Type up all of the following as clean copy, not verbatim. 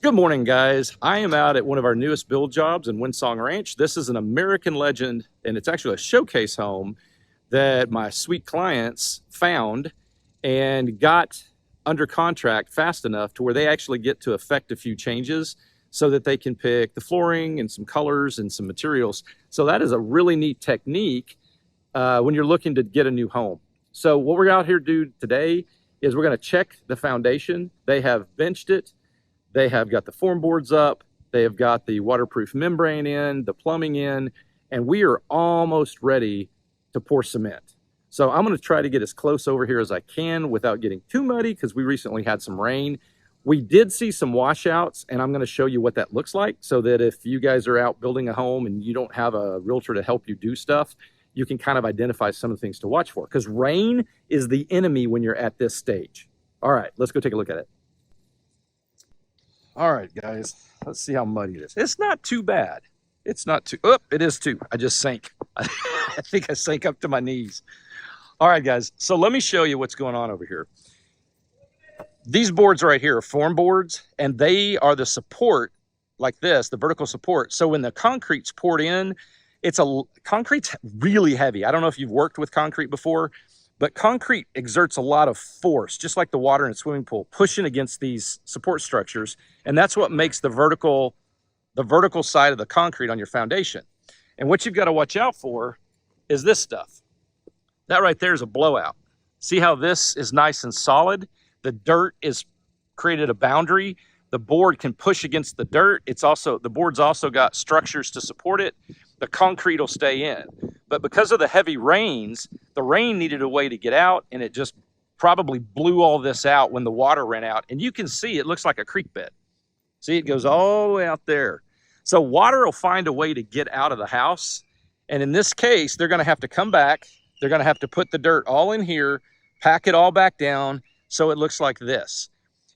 Good morning, guys. I am out at one of our newest build jobs in Windsong Ranch. This is an American legend, and it's actually a showcase home that my sweet clients found and got under contract fast enough to where they actually get to effect a few changes so that they can pick the flooring and some colors and some materials. So that is a really neat technique when you're looking to get a new home. So what we're out here to do today is we're going to check the foundation. They have benched it. They have got the form boards up. They have got the waterproof membrane in, the plumbing in, and we are almost ready to pour cement. So I'm going to try to get as close over here as I can without getting too muddy because we recently had some rain. We did see some washouts, and I'm going to show you what that looks like so that if you guys are out building a home and you don't have a realtor to help you do stuff, you can kind of identify some of the things to watch for, because rain is the enemy when you're at this stage. All right, let's go take a look at it. All right, guys, let's see how muddy it is. It's not too bad. It's not too, oh, it is too. I just sank. I think I sank up to my knees. All right, guys, so let me show you what's going on over here. These boards right here are form boards, and they are the support like this, the vertical support. So when the concrete's poured in, concrete's really heavy. I don't know if you've worked with concrete before, but concrete exerts a lot of force, just like the water in a swimming pool, pushing against these support structures. And that's what makes the vertical side of the concrete on your foundation. And what you've got to watch out for is this stuff. That right there is a blowout. See how this is nice and solid? The dirt is created a boundary. The board can push against the dirt. The board's also got structures to support it. The concrete will stay in. But because of the heavy rains, the rain needed a way to get out, and it just probably blew all this out when the water ran out. And you can see it looks like a creek bed. See, it goes all the way out there. So water will find a way to get out of the house. And in this case, they're going to have to come back. They're going to have to put the dirt all in here, pack it all back down so it looks like this.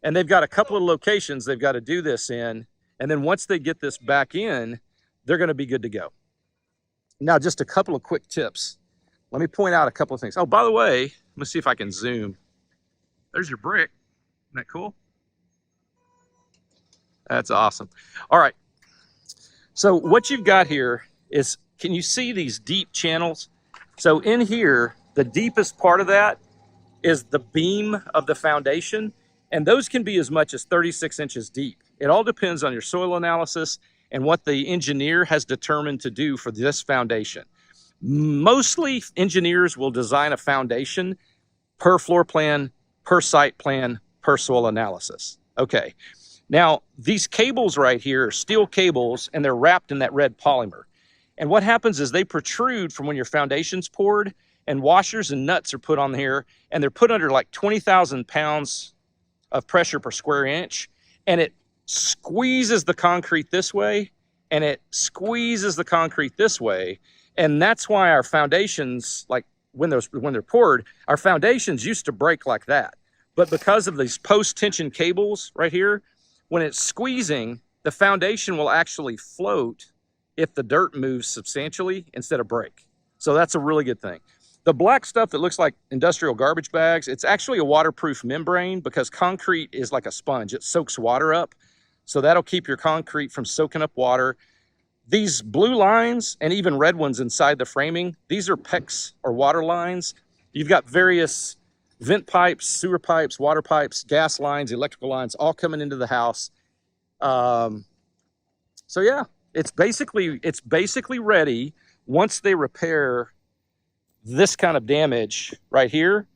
And they've got a couple of locations they've got to do this in. And then once they get this back in, they're going to be good to go. Now, just a couple of quick tips. Let me point out a couple of things. Oh, by the way, let me see if I can zoom. There's your brick. Isn't that cool? That's awesome. All right. So what you've got here is, can you see these deep channels? So in here, the deepest part of that is the beam of the foundation, and those can be as much as 36 inches deep. It all depends on your soil analysis and what the engineer has determined to do for this foundation. Mostly engineers will design a foundation per floor plan, per site plan, per soil analysis. Okay, now these cables right here are steel cables, and they're wrapped in that red polymer. And what happens is they protrude from when your foundation's poured, and washers and nuts are put on here, and they're put under like 20,000 pounds of pressure per square inch, and it squeezes the concrete this way, and it squeezes the concrete this way. And that's why our foundations, like when they're poured, our foundations used to break like that. But because of these post-tension cables right here, when it's squeezing, the foundation will actually float if the dirt moves substantially instead of break. So that's a really good thing. The black stuff that looks like industrial garbage bags, it's actually a waterproof membrane, because concrete is like a sponge. It soaks water up. So that'll keep your concrete from soaking up water. These blue lines and even red ones inside the framing, these are PEX or water lines. You've got various vent pipes, sewer pipes, water pipes, gas lines, electrical lines, all coming into the house. So yeah, it's basically ready. Once they repair this kind of damage right here,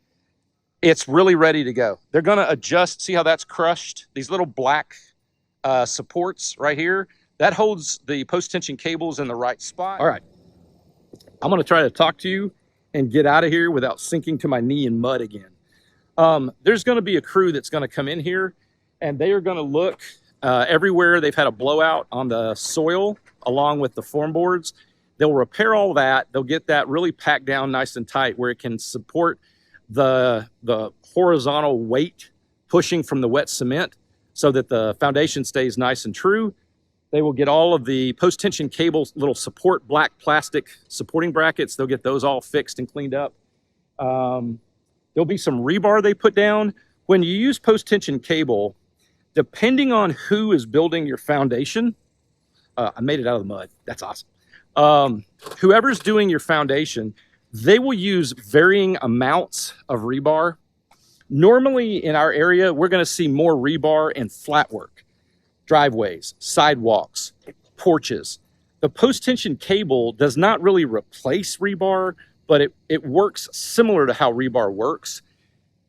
it's really ready to go. They're going to adjust. See how that's crushed? These little black supports right here, that holds the post-tension cables in the right spot. All right, I'm going to try to talk to you and get out of here without sinking to my knee in mud again. There's going to be a crew that's going to come in here, and they are going to look everywhere they've had a blowout on the soil along with the form boards. They'll repair all that. They'll get that really packed down nice and tight where it can support the horizontal weight pushing from the wet cement, so that the foundation stays nice and true. They will get all of the post-tension cables, little support black plastic supporting brackets. They'll get those all fixed and cleaned up. There'll be some rebar they put down. When you use post-tension cable, depending on who is building your foundation, I made it out of the mud. That's awesome. Whoever's doing your foundation, they will use varying amounts of rebar. Normally in our area, we're going to see more rebar in flat work, driveways, sidewalks, porches. The post-tension cable does not really replace rebar, but it works similar to how rebar works.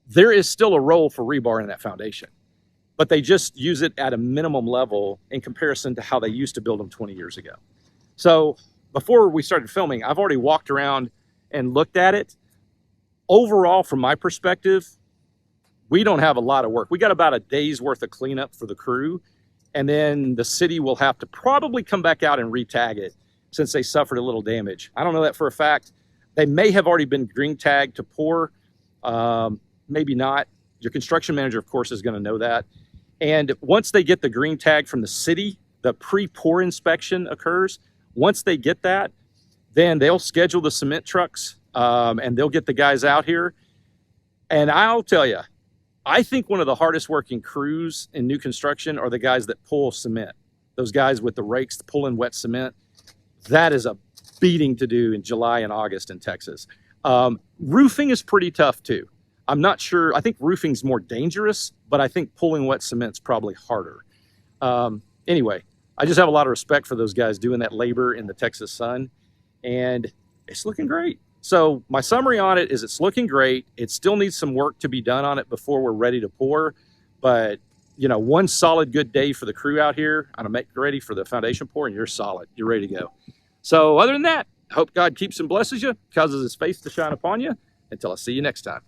There is still a role for rebar in that foundation, but they just use it at a minimum level in comparison to how they used to build them 20 years ago. So before we started filming, I've already walked around and looked at it. Overall, from my perspective, we don't have a lot of work. We got about a day's worth of cleanup for the crew, and then the city will have to probably come back out and re-tag it since they suffered a little damage. I don't know that for a fact. They may have already been green tagged to pour, maybe not. Your construction manager, of course, is going to know that. And once they get the green tag from the city, the pre-pour inspection occurs. Once they get that, then they'll schedule the cement trucks and they'll get the guys out here. And I'll tell you, I think one of the hardest working crews in new construction are the guys that pull cement. Those guys with the rakes pulling wet cement. That is a beating to do in July and August in Texas. Roofing is pretty tough too. I'm not sure. I think roofing's more dangerous, but I think pulling wet cement's probably harder. Anyway, I just have a lot of respect for those guys doing that labor in the Texas sun, and it's looking great. So my summary on it is it's looking great. It still needs some work to be done on it before we're ready to pour, but you know, one solid good day for the crew out here. I'm gonna make ready for the foundation pour, and you're solid. You're ready to go. So other than that, I hope God keeps and blesses you, causes his face to shine upon you. Until I see you next time.